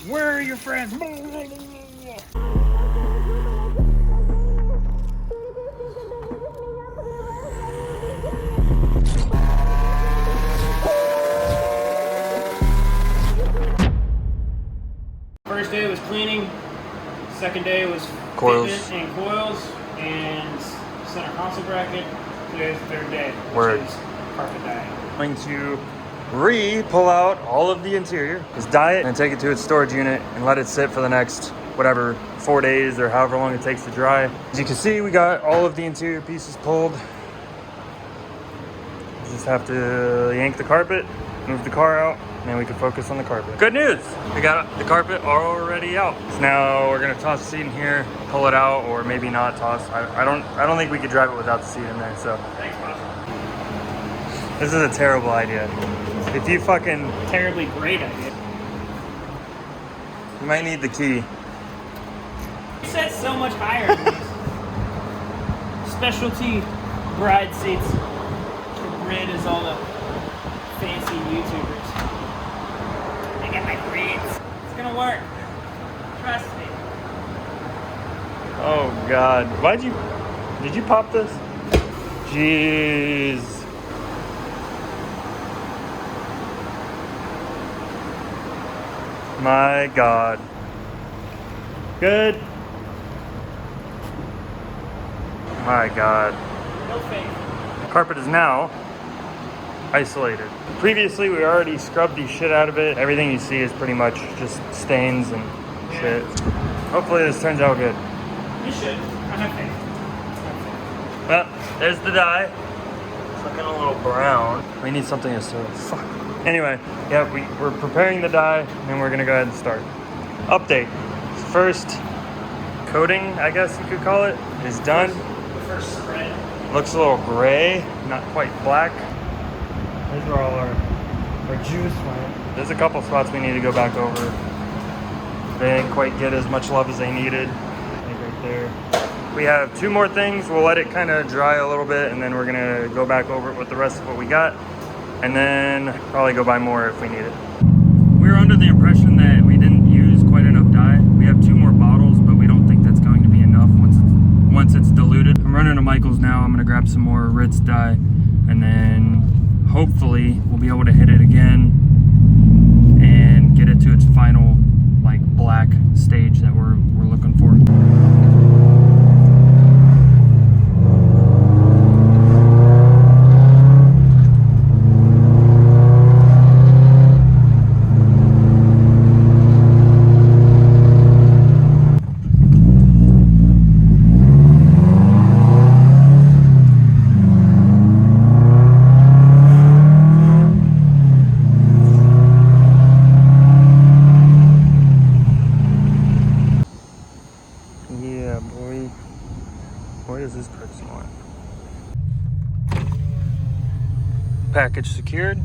Where are your friends? First day was cleaning. Second day was coils and coils and center console bracket. Today's the third day, Word. which is carpet dyeing. Going to pull out all of the interior, just dye it and take it to its storage unit and let it sit for the next whatever 4 days or however long it takes to dry. As you can see, we got all of the interior pieces pulled. Just have to yank the carpet, move the car out, and then we can focus on the carpet. Good news! We got the carpet already out. So now we're gonna toss the seat in here, pull it out, or maybe not toss. I don't think we could drive it without the seat in there, so. Thanks, boss. This is a terrible idea. If you fucking... Terribly great idea. You might need the key. It sets so much higher than these. Specialty bride seats. The grid is all the fancy YouTubers. I got my grids. It's gonna work. Trust me. Oh God. Did you pop this? Jeez. My God. Good. My God. No faith. Carpet is now isolated. Previously, we already scrubbed the shit out of it. Everything you see is pretty much just stains and shit. Hopefully this turns out good. You should. I have faith. Well, there's the dye. It's looking a little brown. We need something to sort of fuck. Anyway, yeah, we're preparing the dye, and then we're gonna go ahead and start. Update. First coating, I guess you could call it, is done. The first spread. Looks a little gray, not quite black. These are all our juice went. There's a couple spots we need to go back over. They didn't quite get as much love as they needed. Like right there. We have 2 more things. We'll let it kind of dry a little bit, and then we're gonna go back over it with the rest of what we got. And then probably go buy more if we need it. We were under the impression that we didn't use quite enough dye. We have 2 more bottles, but we don't think that's going to be enough once it's diluted. I'm running to Michael's now. I'm gonna grab some more Ritz dye, and then hopefully we'll be able to hit it again and get it to its final like black stage that we're looking for. Yeah, boy. Boy, does this person want. Package secured.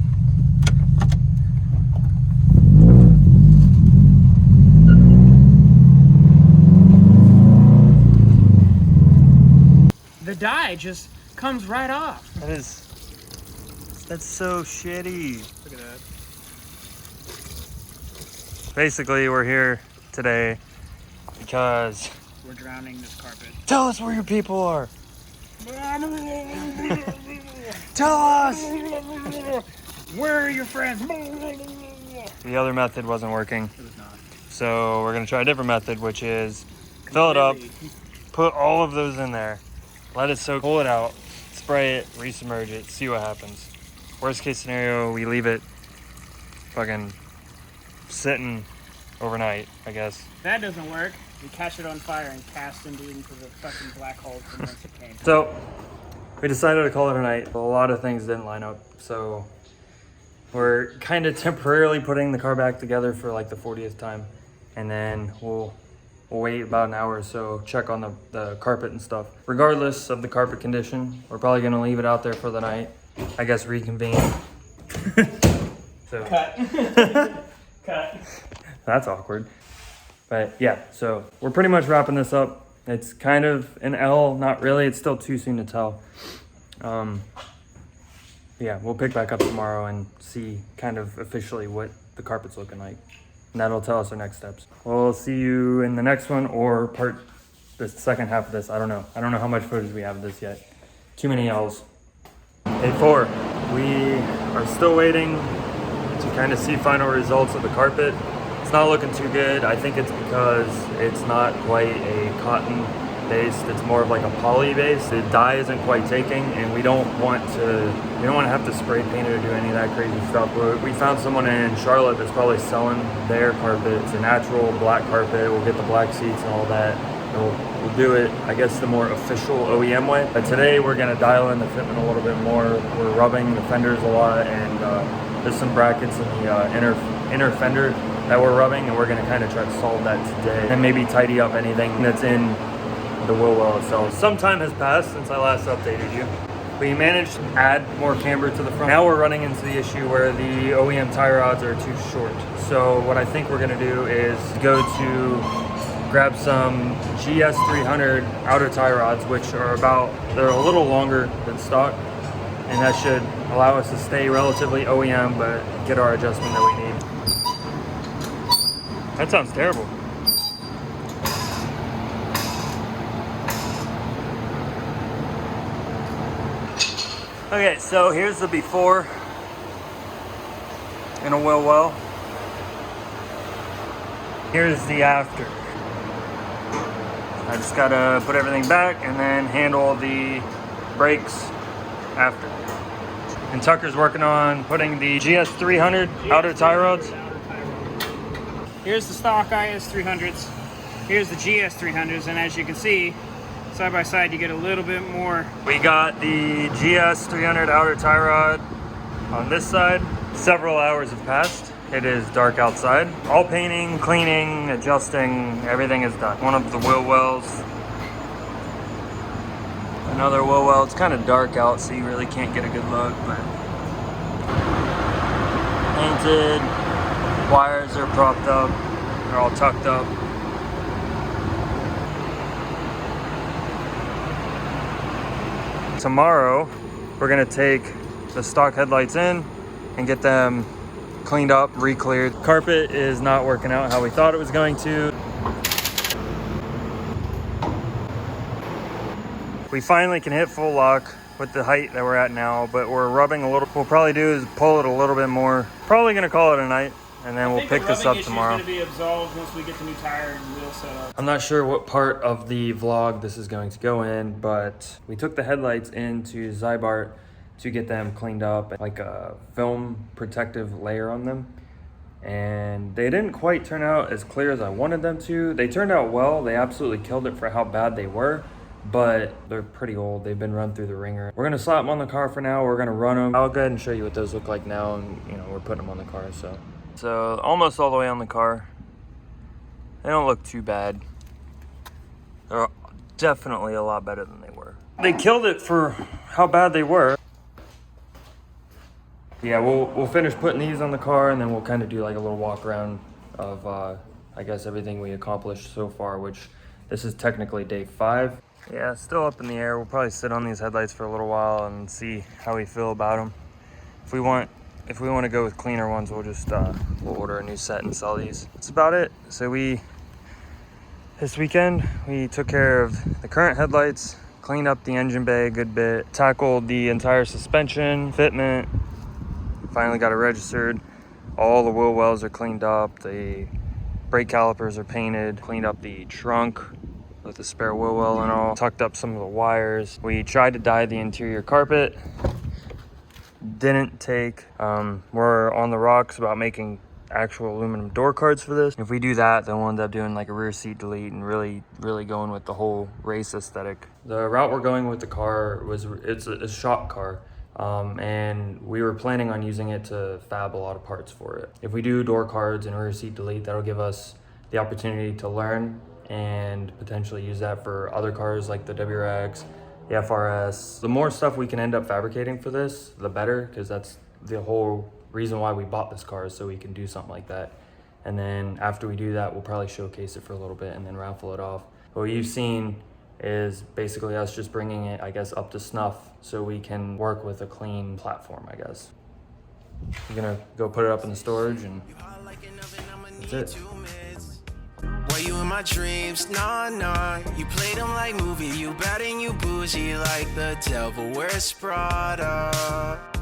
The dye just comes right off. That's so shitty. Look at that. Basically, we're here today because We're drowning this carpet. tell us where your people are. Tell us. Where are your friends? The other method wasn't working, It was not. so we're gonna try a different method, which is fill it up, put all of those in there, let it soak, pull it out, spray it, resubmerge it, see what happens. Worst case scenario, we leave it fucking sitting overnight, I guess. If that doesn't work, we catch it on fire and cast into the fucking black hole from whence it came. So we decided to call it a night. A lot of things didn't line up, so we're kind of temporarily putting the car back together for like the 40th time, and then we'll wait about an hour or so, check on the carpet and stuff. Regardless of the carpet condition, we're probably gonna leave it out there for the night. I guess reconvene. So Cut. Cut. that's awkward. But yeah, so we're pretty much wrapping this up. It's kind of an L, not really. It's still too soon to tell. Yeah, we'll pick back up tomorrow and see kind of officially what the carpet's looking like. and that'll tell us our next steps. We'll see you in the next one or the second half of this. I don't know how much footage we have of this yet. Too many L's. Day 4. We are still waiting to kind of see final results of the carpet. It's not looking too good. I think it's because it's not quite a cotton based. It's more of like a poly base. The dye isn't quite taking, and we don't want to have to spray paint it or do any of that crazy stuff. We found someone in Charlotte that's probably selling their carpet. It's a natural black carpet. We'll get the black seats and all that. And we'll do it, I guess, the more official OEM way. But today we're gonna dial in the fitment a little bit more. We're rubbing the fenders a lot, and there's some brackets in the inner fender that we're rubbing, and we're gonna kind of try to solve that today and maybe tidy up anything that's in the wheel well itself. Some time has passed since I last updated you. We managed to add more camber to the front. Now we're running into the issue where the OEM tie rods are too short. So what I think we're gonna do is go to grab some GS300 outer tie rods, which are they're a little longer than stock, and that should allow us to stay relatively OEM but get our adjustment that we need. That sounds terrible. Okay, so here's the before in a wheel well. Here's the after. I just gotta put everything back and then handle the brakes after. And Tucker's working on putting the GS300 outer tie rods. Here's the stock IS300s. Here's the GS300s, and as you can see, side by side you get a little bit more. We got the GS300 outer tie rod on this side. Several hours have passed. It is dark outside. All painting, cleaning, adjusting, everything is done. One of the wheel wells. Another wheel well. It's kind of dark out, so you really can't get a good look, but painted. Wires are propped up. They're all tucked up. Tomorrow, we're gonna take the stock headlights in and get them cleaned up, re-cleared. Carpet is not working out how we thought it was going to. We finally can hit full lock with the height that we're at now, but we're rubbing a little. What we'll probably do is pull it a little bit more. Probably gonna call it a night, and then we'll pick this up tomorrow. Going to be absolved once we get the new tire and wheel set up. I'm not sure what part of the vlog this is going to go in, but we took the headlights into Zybart to get them cleaned up, like a film protective layer on them. And they didn't quite turn out as clear as I wanted them to. They turned out well. They absolutely killed it for how bad they were, but they're pretty old. They've been run through the ringer. We're gonna slap them on the car for now. We're gonna run them. I'll go ahead and show you what those look like now, and we're putting them on the car. So almost all the way on the car. They don't look too bad. They're definitely a lot better than they were. They killed it for how bad they were. Yeah, we'll finish putting these on the car, and then we'll kind of do like a little walk around of I guess everything we accomplished so far, which this is technically day 5. Yeah, still up in the air. We'll probably sit on these headlights for a little while and see how we feel about them. If we want to go with cleaner ones, we'll just we'll order a new set and sell these. That's about it. So this weekend we took care of the current headlights, cleaned up the engine bay a good bit, tackled the entire suspension, fitment, finally got it registered. All the wheel wells are cleaned up, the brake calipers are painted, cleaned up the trunk with the spare wheel well and all, tucked up some of the wires. We tried to dye the interior carpet. Didn't take. We're on the rocks about making actual aluminum door cards for this. If we do that, then we'll end up doing like a rear seat delete and really going with the whole race aesthetic. The route we're going with the car it's a shop car. And we were planning on using it to fab a lot of parts for it. If we do door cards and rear seat delete, that'll give us the opportunity to learn and potentially use that for other cars like the WRX, the FRS. The more stuff we can end up fabricating for this, the better, because that's the whole reason why we bought this car, is so we can do something like that. And then after we do that, we'll probably showcase it for a little bit and then raffle it off. But what you've seen is basically us just bringing it, I guess, up to snuff so we can work with a clean platform, I guess. I'm gonna go put it up in the storage and That's it. Were you in my dreams? Nah, nah. You played them like movie. You bad and you bougie like the devil wears Prada.